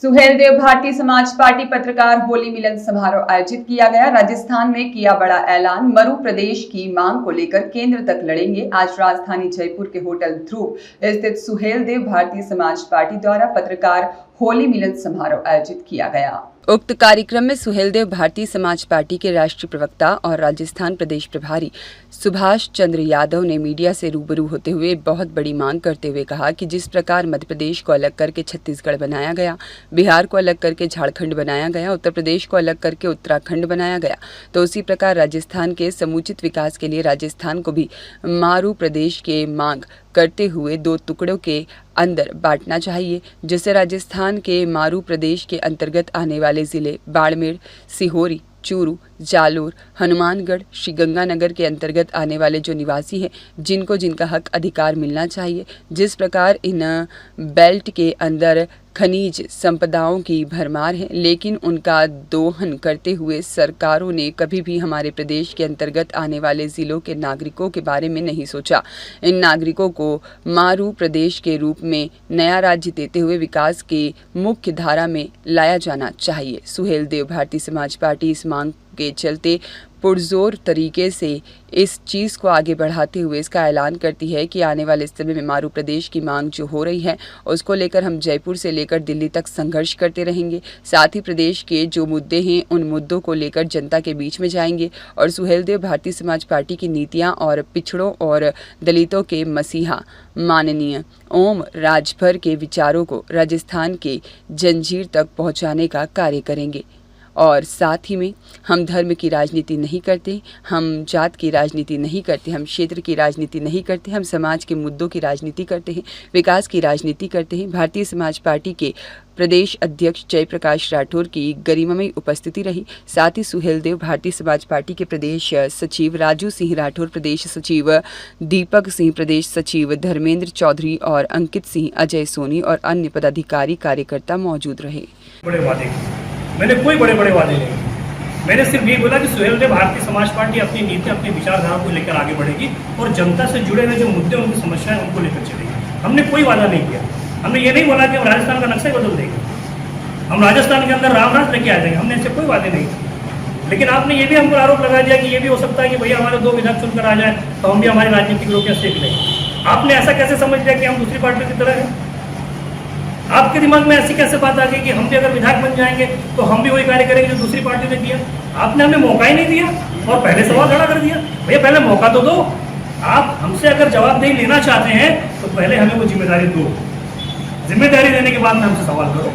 Suheldev Bharatiya Samaj party पत्रकार होली मिलन समारोह आयोजित किया गया। राजस्थान में किया बड़ा ऐलान, मरु प्रदेश की मांग को लेकर केंद्र तक लड़ेंगे। आज राजधानी जयपुर के होटल ध्रुव स्थित सुहेलदेव भारतीय समाज पार्टी द्वारा पत्रकार होली मिलन समारोह आयोजित किया गया। उक्त कार्यक्रम में सुहेलदेव भारतीय समाज पार्टी के राष्ट्रीय प्रवक्ता और राजस्थान प्रदेश प्रभारी सुभाष चंद्र यादव ने मीडिया से रूबरू होते हुए बहुत बड़ी मांग करते हुए कहा कि जिस प्रकार मध्य प्रदेश को अलग करके छत्तीसगढ़ बनाया गया, बिहार को अलग करके झारखंड बनाया गया, उत्तर प्रदेश को अलग करके उत्तराखंड बनाया गया, तो उसी प्रकार राजस्थान के समुचित विकास के लिए राजस्थान को भी मारू प्रदेश के मांग करते हुए दो टुकड़ों के अंदर बांटना चाहिए, जिससे राजस्थान के मारू प्रदेश के अंतर्गत आने वाले जिले बाड़मेर, सिहोरी, चूरू, जालोर, हनुमानगढ़, श्रीगंगानगर के अंतर्गत आने वाले जो निवासी हैं, जिनका हक अधिकार मिलना चाहिए। जिस प्रकार इन बेल्ट के अंदर खनिज संपदाओं की भरमार है, लेकिन उनका दोहन करते हुए सरकारों ने कभी भी हमारे प्रदेश के अंतर्गत आने वाले जिलों के नागरिकों के बारे में नहीं सोचा। इन नागरिकों को मारू प्रदेश के रूप में नया राज्य देते हुए विकास के मुख्य धारा में लाया जाना चाहिए। सुहेलदेव भारतीय समाज पार्टी इस मांग के चलते पुरजोर तरीके से इस चीज़ को आगे बढ़ाते हुए इसका ऐलान करती है कि आने वाले समय में मारू प्रदेश की मांग जो हो रही है उसको लेकर हम जयपुर से लेकर दिल्ली तक संघर्ष करते रहेंगे। साथ ही प्रदेश के जो मुद्दे हैं उन मुद्दों को लेकर जनता के बीच में जाएंगे और सुहेलदेव भारतीय समाज पार्टी की नीतियां और पिछड़ों और दलितों के मसीहा माननीय ओम राजभर के विचारों को राजस्थान के जंजीर तक पहुँचाने का कार्य करेंगे। और साथ ही में हम धर्म की राजनीति नहीं करते, हम जात की राजनीति नहीं करते, हम क्षेत्र की राजनीति नहीं करते, हम समाज के मुद्दों की राजनीति करते हैं, विकास की राजनीति करते हैं। भारतीय समाज पार्टी के प्रदेश अध्यक्ष जयप्रकाश राठौर की गरिमामयी उपस्थिति रही। साथ ही सुहेलदेव भारतीय समाज पार्टी के प्रदेश सचिव राजू सिंह राठौर, प्रदेश सचिव दीपक सिंह, प्रदेश सचिव धर्मेंद्र चौधरी और अंकित सिंह, अजय सोनी और अन्य पदाधिकारी कार्यकर्ता मौजूद रहे। मैंने कोई बड़े बड़े वादे नहीं किए। मैंने सिर्फ ये बोला कि सुहेलदेव भारतीय समाज पार्टी अपनी नीति, अपनी विचारधारा को लेकर आगे बढ़ेगी और जनता से जुड़े हुए जो मुद्दे, उनकी समस्याएं, उनको लेकर चलेगी। हमने कोई वादा नहीं किया। हमने ये नहीं बोला कि हम राजस्थान का नक्शा ही बदल देंगे, हम राजस्थान के अंदर रामराज लेके आ जाएंगे। हमने ऐसे कोई वादे नहीं किए। लेकिन आपने ये भी हम पर आरोप लगा दिया कि ये भी हो सकता है कि भैया हमारे 2 विधायक चुनकर आ जाए तो हम भी हमारी राजनीतिक रोटियां सेक लें। आपने ऐसा कैसे समझ लिया कि हम दूसरी पार्टी की तरह हैं? आपके दिमाग में ऐसी कैसे बात आ गई कि हम भी अगर विधायक बन जाएंगे तो हम भी वही कार्य करेंगे जो दूसरी पार्टी ने किया? आपने हमें मौका ही नहीं दिया और पहले सवाल खड़ा कर दिया। भैया पहले मौका तो दो। आप हमसे अगर जवाबदेही लेना चाहते हैं तो पहले हमें वो जिम्मेदारी दो। जिम्मेदारी देने के बाद में हमसे सवाल करो।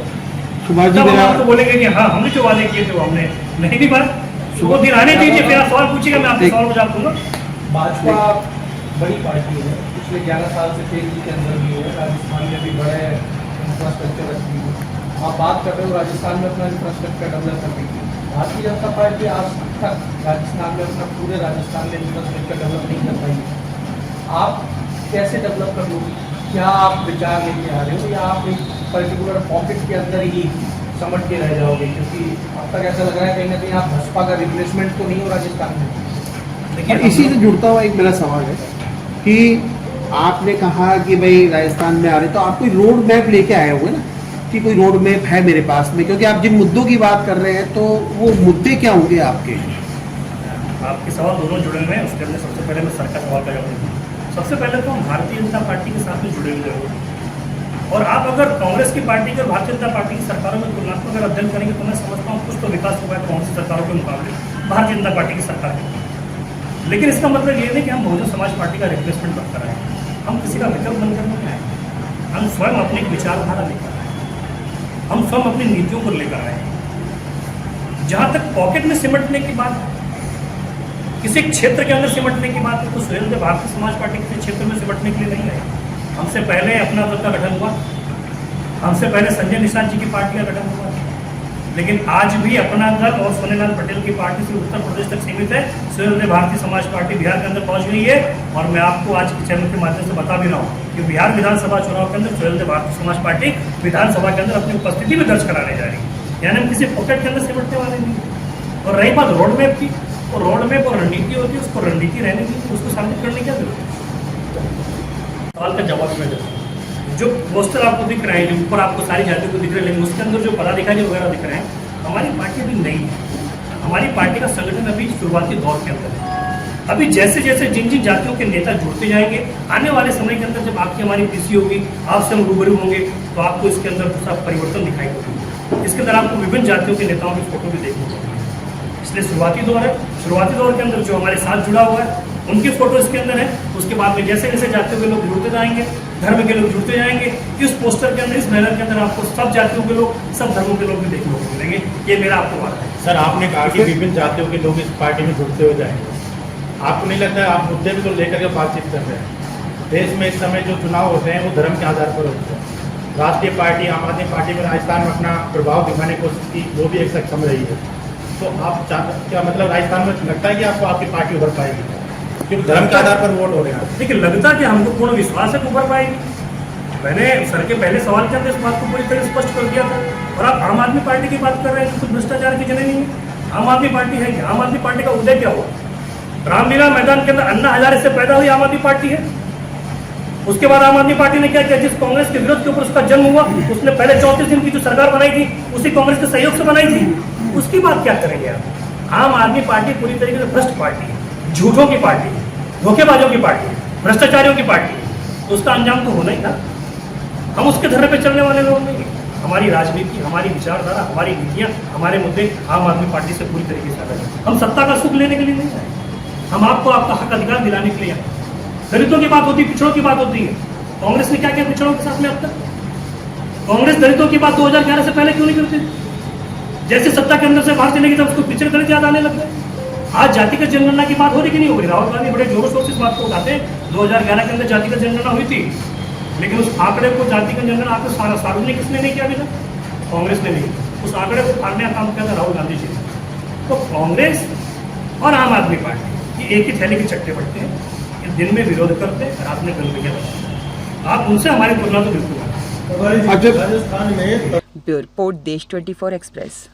तब हम आपको बोलेंगे कि हाँ हमने जो वादे किए थे वो हमने नहीं भी बात। वो दिन आने दीजिए, फिर आप सवाल पूछिएगा, मैं आपके सवाल को जवाब दूंगा। भाजपा बड़ी पार्टी है, पिछले 11 साल से तेजी के अंदर भी है, राजस्थान में भी बड़े इंफ्रास्ट्रक्चर रखी है। आप बात कर रहे हो राजस्थान में अपना इंफ्रास्ट्रक्चर डेवलप करने की। भारतीय जनता पार्टी आज तक राजस्थान में अपना पूरे राजस्थान में इंफ्रास्ट्रक्चर डेवलप नहीं कर पाई। आप कैसे डेवलप कर लोगे? क्या आप विचार लेके आ रहे हो या आप एक पर्टिकुलर पॉकेट के अंदर ही समझ के रह जाओगे? क्योंकि अब तक ऐसा लग रहा है कहीं ना कहीं आप भाजपा का रिप्लेसमेंट तो नहीं हो राजस्थान में। लेकिन इसी से जुड़ता हुआ एक मेरा सवाल है कि आपने कहा कि भाई राजस्थान में आ रहे, तो आप कोई रोड मैप लेके आए हुए ना कि कोई रोड मैप है मेरे पास में? क्योंकि आप जिन मुद्दों की बात कर रहे हैं तो वो मुद्दे क्या होंगे आपके? आपके सवाल दोनों जुड़े हुए हैं। उसके अंदर सबसे पहले मैं सर का सवाल का जवाब दूँ। सबसे पहले तो हम भारतीय जनता पार्टी के साथ में जुड़े हुए हैं और आप अगर कांग्रेस की पार्टी के और भारतीय जनता पार्टी की सरकारों में तुलनात्मक अगर अध्ययन करेंगे तो मैं समझता हूँ कुछ तो विकास हुआ है कांग्रेस सरकारों के मुकाबले भारतीय जनता पार्टी की सरकार है। लेकिन इसका मतलब ये नहीं कि हम बहुजन समाज पार्टी का रिप्लेसमेंट बनकर आए, हम किसी का विकल्प बनकर नहीं आए। हम स्वयं अपनी विचारधारा लेकर आए, हम स्वयं अपनी नीतियों को लेकर आए। जहाँ तक पॉकेट में सिमटने की बात है, किसी क्षेत्र के अंदर सिमटने की बात है, तो सुहेलदेव भारतीय समाज पार्टी किसी क्षेत्र में सिमटने के लिए नहीं आई। हमसे पहले अपना दल का गठन हुआ, हमसे पहले संजय निषाद जी की पार्टी का गठन हुआ, लेकिन आज भी अपना दल और सोनेलाल पटेल की पार्टी से उत्तर प्रदेश तक सीमित है। सुहेलदेव भारतीय समाज पार्टी बिहार के अंदर पहुंच गई है और मैं आपको आज के चैनल के माध्यम से बता भी रहा हूँ कि बिहार विधानसभा चुनाव के अंदर सुहेलदेव भारतीय समाज पार्टी विधानसभा के अंदर अपनी उपस्थिति भी दर्ज कराने जा रही है। यानी हम किसी पॉकेट के अंदर सिमटने वाले नहीं। और रही बात रोड मैप की, और रोड मैप और रणनीति होती है, उसको रणनीति रहने की, उसको साबित करने की क्या जरूरत है? सवाल का जवाब मैं देता हूँ। जो पोस्टर आपको दिख रहे हैं, जो ऊपर आपको सारी जातियों को दिख रहे हैं, लेकिन उसके अंदर जो पदाधिकारी वगैरह दिख रहे हैं, हमारी पार्टी अभी नहीं है। हमारी पार्टी का संगठन अभी शुरुआती दौर के अंदर है। अभी जैसे जैसे जिन जिन जातियों के नेता जुड़ते जाएंगे, आने वाले समय के अंदर जब आपकी हमारी पीसी होगी, आपसे हम रूबरू होंगे, तो आपको इसके अंदर दूसरा परिवर्तन दिखाई देगा। इसके अंदर आपको विभिन्न जातियों के नेताओं की फोटो भी देखने को मिलेगी। इसलिए शुरुआती दौर है, शुरुआती दौर के अंदर जो हमारे साथ जुड़ा हुआ है उनकी फोटो इसके अंदर है। उसके बाद में जैसे जैसे जातियों के लोग जुड़ते जाएंगे, धर्म के लोग जुड़ते जाएंगे, इस पोस्टर के अंदर, इस बैनर के अंदर आपको सब जातियों के लोग, सब धर्मों के लोग भी देखने को मिलेंगे। ये मेरा आपको वादा है। सर, आपने कहा कि विभिन्न जातियों के लोग इस पार्टी में जुड़ते हुए जाएंगे। आपको नहीं लगता है आप मुद्दे भी तो लेकर के बातचीत कर रहे हैं? देश में इस समय जो चुनाव होते हैं वो धर्म के आधार पर होते हैं। राष्ट्रीय पार्टी आम आदमी पार्टी में राजस्थान में अपना प्रभाव दिखाने की कोशिश की, वो भी एक सक्षम रही है। तो आप क्या मतलब राजस्थान में लगता है कि आपको आपकी पार्टी उभर पाएगी? क्योंकि धर्म के आधार पर वोट हो रहे हैं। देखिए, लगता कि हमको पूर्ण विश्वास है कि उभर पाएगी। मैंने सर के पहले सवाल के अंदर इस बात को पूरी तरह स्पष्ट कर दिया था। और आप आम आदमी पार्टी की बात कर रहे हैं कि कुछ भ्रष्टाचार की जननी है। आम आदमी पार्टी है क्या? आम आदमी पार्टी का उदय क्या हुआ? रामलीला मैदान के अंदर अन्ना हजारे से पैदा हुई आम आदमी पार्टी है। उसके बाद आम आदमी पार्टी ने क्या किया? जिस कांग्रेस के विरोध के ऊपर उसका जन्म हुआ, उसने पहले 34 दिन की जो सरकार बनाई थी, उसी कांग्रेस के सहयोग से बनाई थी। उसकी बात क्या करेंगे आप? आम आदमी पार्टी पूरी तरीके से भ्रष्ट पार्टी है, झूठों की पार्टी है, धोखेबाजों की पार्टी है, भ्रष्टाचारियों की पार्टी है। तो उसका अंजाम तो होना ही था। हम उसके धर्म पे चलने वाले लोग नहीं हैं। हमारी राजनीति, हमारी विचारधारा, हमारी नीतियां, हमारे मुद्दे आम आदमी पार्टी से पूरी तरीके से अलग है। हम सत्ता का सुख लेने के लिए नहीं आए, हम आपको आपका हक अधिकार दिलाने के लिए आए। दलितों की बात होती है, पिछड़ों की बात होती है। कांग्रेस ने क्या किया पिछड़ों के साथ में अब तक? कांग्रेस दलितों की बात 2011 से पहले क्यों नहीं करती? जैसे सत्ता के अंदर से बाहर चलेगी तब उसको पिछड़े दलित याद आने लग गए। आज जातिगत जनगणना की बात हो रही कि नहीं हो रही? राहुल गांधी बड़े जोरों शोर से इस बात को उठाते हैं। 2011 के अंदर जातिगत जनगणना हुई थी, लेकिन उस आंकड़े को जातिगत जनगणना आपको सार्वजनिक किसने नहीं किया अभी तक? कांग्रेस ने नहीं। उस आंकड़े को फाड़ने का काम किया था राहुल गांधी जी। तो कांग्रेस और आम आदमी पार्टी ये एक ही थैली के चट्टे बटते हैं। ये दिन में विरोध करते हैं, रात में गंदगियां बनाते हैं। आप उनसे हमारी तुलना तो बिल्कुल राजस्थान में ब्यूरो रिपोर्ट देश 24 एक्सप्रेस।